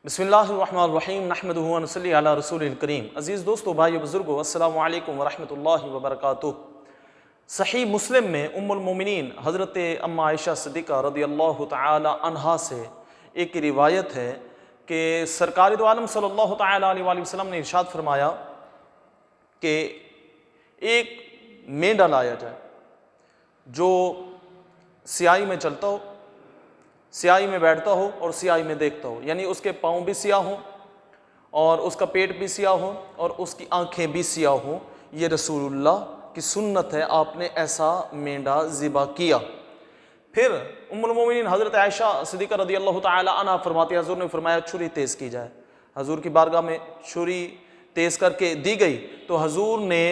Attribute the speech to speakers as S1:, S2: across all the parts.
S1: बिस्मिल्लाहिर्रहमानिर्रहीम नहमदुहु व नसल्ली अला रसूलिल करीम। अज़ीज़ दोस्तों, भाइयों, बुज़ुर्गों, अस्सलामु अलैकुम व रहमतुल्लाहि व बरकातुहू। सही मुस्लिम में उम्मुल मोमिनीन हज़रत अम्मा आयशा सिद्दीक़ा रज़ियल्लाहु तआला अन्हा से एक रिवायत है कि सरकार दो आलम सल्लल्लाहु तआला अलैहि वसल्लम ने इरशाद फरमाया कि एक मेंढा लाया जाए जो सियाही में चलता हो, सियाही में बैठता हो और सियाही में देखता हो, यानी उसके पाँव भी सियाह हों और उसका पेट भी सियाह हो और उसकी आंखें भी सियाह हों। ये रसूलुल्लाह की सुन्नत है, आपने ऐसा मेंढा ज़िबा किया। फिर उम्मुल मोमिनीन हज़रत आयशा सिद्दीक़ा रज़ियल्लाहु तआला अन्हा फरमाती है, हज़ूर ने फरमाया छुरी तेज़ की जाए। हज़ूर की बारगाह में छुरी तेज़ करके दी गई तो हज़ूर ने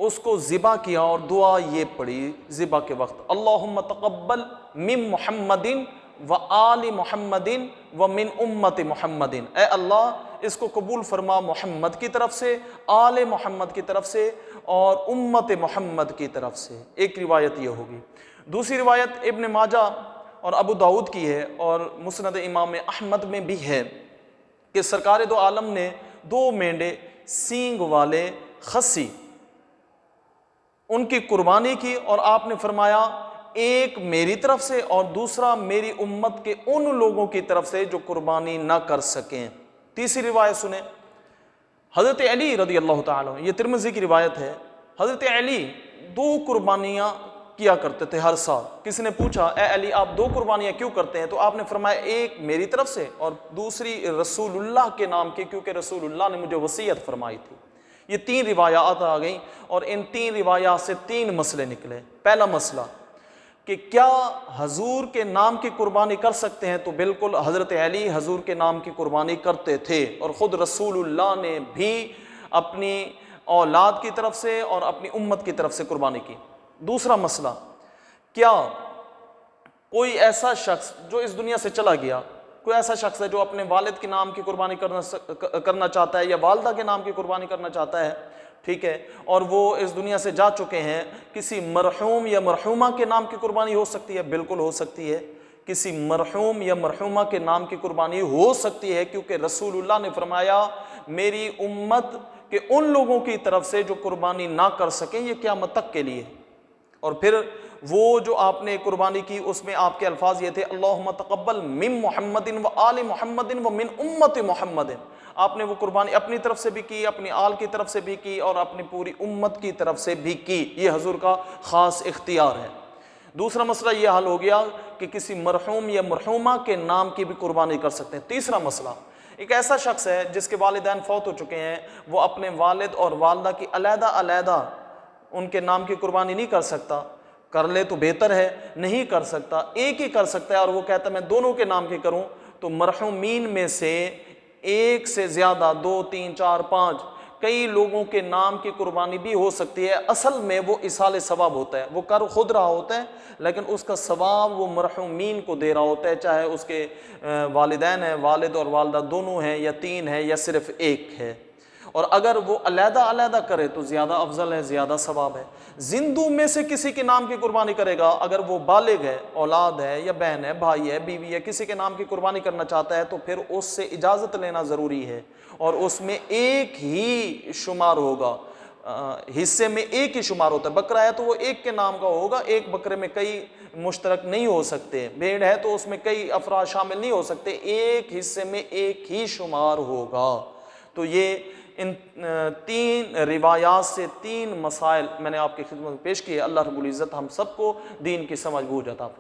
S1: उसको ज़िबा किया और दुआ ये पढ़ी ज़िबा के वक्त, अल्लाहुम्मा तक़ब्बल मिन मुहम्मदिन व आलि मुहम्मदिन व मिन उम्मति मुहम्मदिन। ए अल्लाह, इसको कबूल फरमा मोहम्मद की तरफ से, आले मोहम्मद की तरफ से और उम्मत मोहम्मद की तरफ से। एक रिवायत ये होगी। दूसरी रिवायत इब्न माजा और अबू दाऊद की है और मुस्नद इमाम अहमद में भी है कि सरकार दो आलम ने दो मेंढे सींग वाले खसी उनकी कुर्बानी की और आपने फरमाया एक मेरी तरफ से और दूसरा मेरी उम्मत के उन लोगों की तरफ से जो कुर्बानी ना कर सकें। तीसरी रिवायत सुने, हज़रत अली रज़ियल्लाहु ताला, ये तिरमिज़ी की रिवायत है, हज़रत अली दो कुर्बानियाँ किया करते थे हर साल। किसी ने पूछा, ए अली, आप दो कुर्बानियाँ क्यों करते हैं? तो आपने फरमाया एक मेरी तरफ से और दूसरी रसूलुल्लाह के नाम की, क्योंकि रसूलुल्लाह ने मुझे वसीयत फरमाई थी। ये तीन रिवायात आ गई और इन तीन रिवायात से तीन मसले निकले। पहला मसला कि क्या हजूर के नाम की कुर्बानी कर सकते हैं? तो बिल्कुल, हज़रत अली हजूर के नाम की कुर्बानी करते थे और ख़ुद रसूलुल्लाह ने भी अपनी औलाद की तरफ से और अपनी उम्मत की तरफ से कुर्बानी की। दूसरा मसला, क्या कोई ऐसा शख्स जो इस दुनिया से चला गया, कोई ऐसा शख्स है जो अपने वालिद के नाम की कुर्बानी करना चाहता है या वालदा के नाम की कुर्बानी करना चाहता है, ठीक है, और वो इस दुनिया से जा चुके हैं, किसी मरहूम या मरहूमा के नाम की कुर्बानी हो सकती है? बिल्कुल हो सकती है, किसी मरहूम या मरहूमा के नाम की कुर्बानी हो सकती है, क्योंकि रसूलुल्लाह ने फरमाया मेरी उम्मत के उन लोगों की तरफ से जो कुर्बानी ना कर सकें, ये क़यामत तक के लिए। और फिर वो जो आपने कुर्बानी की उसमें आपके अल्फाज ये थे, अल्लाहुम्मा तक़ब्बल मिन मुहम्मदिन व आलि मुहम्मदिन व मिन उम्मति मुहम्मदिन। आपने वो कुर्बानी अपनी तरफ से भी की, अपनी आल की तरफ से भी की और अपनी पूरी उम्मत की तरफ से भी की। ये हजूर का ख़ास इख्तियार है। दूसरा मसला ये हल हो गया कि किसी मरहूम या मरहूमा के नाम की भी कुर्बानी कर सकते हैं। तीसरा मसला, एक ऐसा शख्स है जिसके वालिदैन फौत हो चुके हैं, वो अपने वालिद और वालदा की अलहदा उनके नाम की कुर्बानी नहीं कर सकता। कर ले तो बेहतर है, नहीं कर सकता, एक ही कर सकता है और वो कहता है मैं दोनों के नाम की करूं, तो मरहूमीन में से एक से ज़्यादा, 2, 3, 4, 5 कई लोगों के नाम की कुर्बानी भी हो सकती है। असल में वो इसाले सवाब होता है, वो कर खुद रहा होता है लेकिन उसका सवाब वो मरहूमीन को दे रहा होता है, चाहे उसके वालिदैन हैं, वालिद और वालदा दोनों हैं या तीन है या सिर्फ एक है। और अगर वो अलहदा करे तो ज़्यादा अफजल है, ज़्यादा सवाब है। जिंदू में से किसी के नाम की कुर्बानी करेगा, अगर वो बालिग है, औलाद है या बहन है, भाई है, बीवी है, किसी के नाम की कुर्बानी करना चाहता है तो फिर उससे इजाज़त लेना ज़रूरी है और उसमें एक ही शुमार होगा, हिस्से में एक ही शुमार होता है। बकरा है तो वो एक के नाम का होगा, एक बकरे में कई मुश्तरक नहीं हो सकते। भेड़ है तो उसमें कई अफराद शामिल नहीं हो सकते, एक हिस्से में एक ही शुमार होगा। तो ये इन तीन रिवायात से तीन मसाइल मैंने आपकी खिदमत में पेश किए। अल्लाह रब्बुल इज़्ज़त हम सबको दीन की समझ बूझ अता फरमाए।